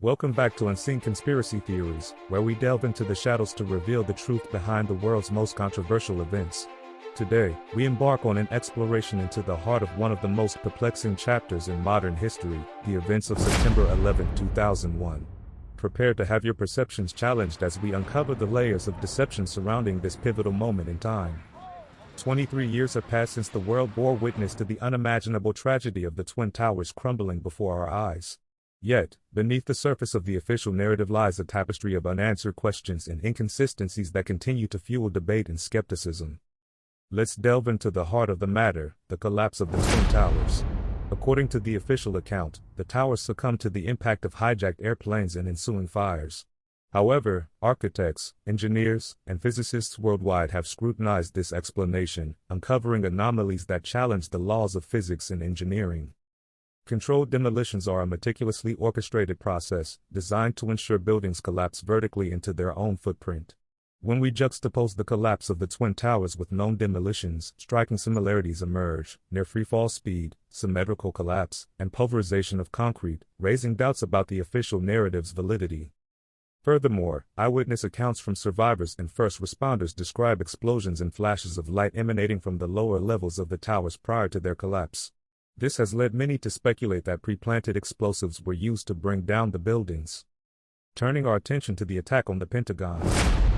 Welcome back to Unseen Conspiracy Theories, where we delve into the shadows to reveal the truth behind the world's most controversial events. Today, we embark on an exploration into the heart of one of the most perplexing chapters in modern history, the events of September 11, 2001. Prepare to have your perceptions challenged as we uncover the layers of deception surrounding this pivotal moment in time. 23 years have passed since the world bore witness to the unimaginable tragedy of the Twin Towers crumbling before our eyes. Yet, beneath the surface of the official narrative lies a tapestry of unanswered questions and inconsistencies that continue to fuel debate and skepticism. Let's delve into the heart of the matter, the collapse of the Twin Towers. According to the official account, the towers succumbed to the impact of hijacked airplanes and ensuing fires. However, architects, engineers, and physicists worldwide have scrutinized this explanation, uncovering anomalies that challenge the laws of physics and engineering. Controlled demolitions are a meticulously orchestrated process, designed to ensure buildings collapse vertically into their own footprint. When we juxtapose the collapse of the Twin Towers with known demolitions, striking similarities emerge: near freefall speed, symmetrical collapse, and pulverization of concrete, raising doubts about the official narrative's validity. Furthermore, eyewitness accounts from survivors and first responders describe explosions and flashes of light emanating from the lower levels of the towers prior to their collapse. This has led many to speculate that pre-planted explosives were used to bring down the buildings. Turning our attention to the attack on the Pentagon.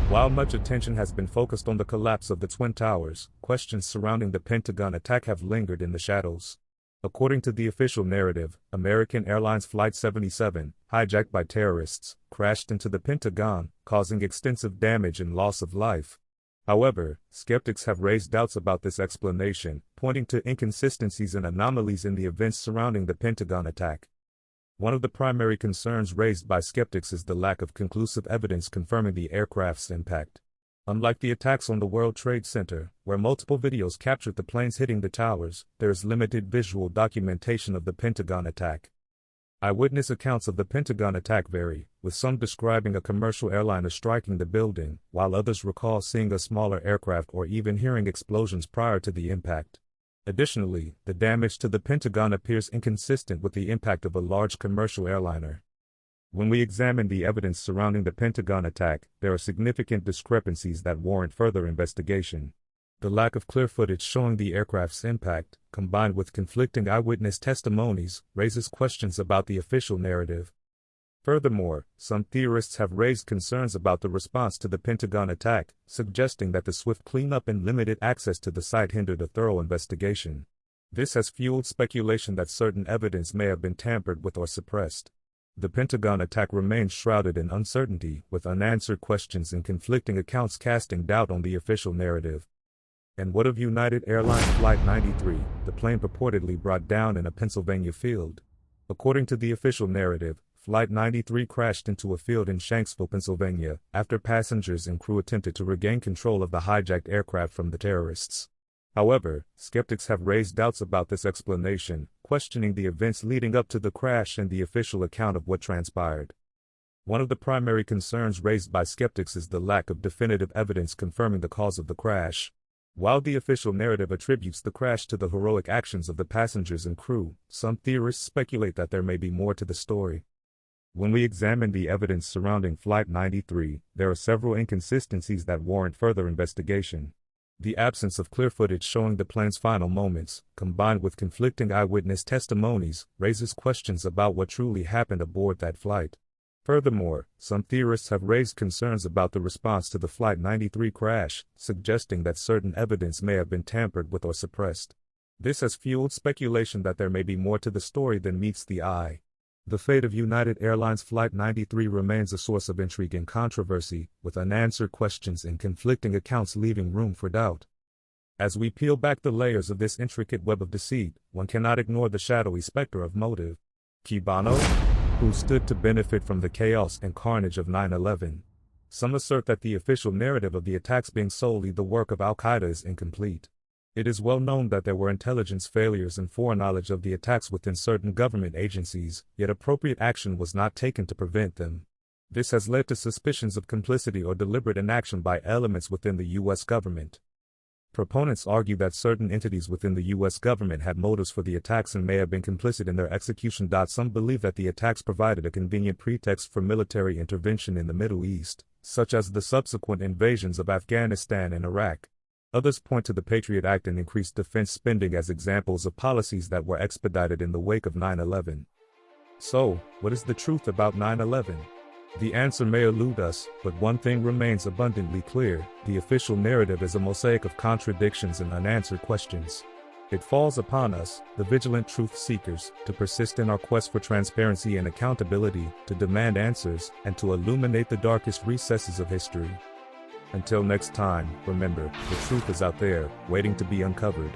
While much attention has been focused on the collapse of the Twin Towers, questions surrounding the Pentagon attack have lingered in the shadows. According to the official narrative, American Airlines Flight 77, hijacked by terrorists, crashed into the Pentagon, causing extensive damage and loss of life. However, skeptics have raised doubts about this explanation, pointing to inconsistencies and anomalies in the events surrounding the Pentagon attack. One of the primary concerns raised by skeptics is the lack of conclusive evidence confirming the aircraft's impact. Unlike the attacks on the World Trade Center, where multiple videos captured the planes hitting the towers, there is limited visual documentation of the Pentagon attack. Eyewitness accounts of the Pentagon attack vary, with some describing a commercial airliner striking the building, while others recall seeing a smaller aircraft or even hearing explosions prior to the impact. Additionally, the damage to the Pentagon appears inconsistent with the impact of a large commercial airliner. When we examine the evidence surrounding the Pentagon attack, there are significant discrepancies that warrant further investigation. The lack of clear footage showing the aircraft's impact, combined with conflicting eyewitness testimonies, raises questions about the official narrative. Furthermore, some theorists have raised concerns about the response to the Pentagon attack, suggesting that the swift cleanup and limited access to the site hindered a thorough investigation. This has fueled speculation that certain evidence may have been tampered with or suppressed. The Pentagon attack remains shrouded in uncertainty, with unanswered questions and conflicting accounts casting doubt on the official narrative. And what of United Airlines Flight 93, the plane purportedly brought down in a Pennsylvania field? According to the official narrative, Flight 93 crashed into a field in Shanksville, Pennsylvania, after passengers and crew attempted to regain control of the hijacked aircraft from the terrorists. However, skeptics have raised doubts about this explanation, questioning the events leading up to the crash and the official account of what transpired. One of the primary concerns raised by skeptics is the lack of definitive evidence confirming the cause of the crash. While the official narrative attributes the crash to the heroic actions of the passengers and crew, some theorists speculate that there may be more to the story. When we examine the evidence surrounding Flight 93, there are several inconsistencies that warrant further investigation. The absence of clear footage showing the plane's final moments, combined with conflicting eyewitness testimonies, raises questions about what truly happened aboard that flight. Furthermore, some theorists have raised concerns about the response to the Flight 93 crash, suggesting that certain evidence may have been tampered with or suppressed. This has fueled speculation that there may be more to the story than meets the eye. The fate of United Airlines Flight 93 remains a source of intrigue and controversy, with unanswered questions and conflicting accounts leaving room for doubt. As we peel back the layers of this intricate web of deceit, one cannot ignore the shadowy specter of motive. Qui Bono, who stood to benefit from the chaos and carnage of 9/11. Some assert that the official narrative of the attacks being solely the work of Al-Qaeda is incomplete. It is well known that there were intelligence failures and foreknowledge of the attacks within certain government agencies, yet appropriate action was not taken to prevent them. This has led to suspicions of complicity or deliberate inaction by elements within the U.S. government. Proponents argue that certain entities within the U.S. government had motives for the attacks and may have been complicit in their execution. Some believe that the attacks provided a convenient pretext for military intervention in the Middle East, such as the subsequent invasions of Afghanistan and Iraq. Others point to the Patriot Act and increased defense spending as examples of policies that were expedited in the wake of 9/11. So, what is the truth about 9/11? The answer may elude us, but one thing remains abundantly clear: the official narrative is a mosaic of contradictions and unanswered questions. It falls upon us, the vigilant truth seekers, to persist in our quest for transparency and accountability, to demand answers, and to illuminate the darkest recesses of history. Until next time, remember, the truth is out there, waiting to be uncovered.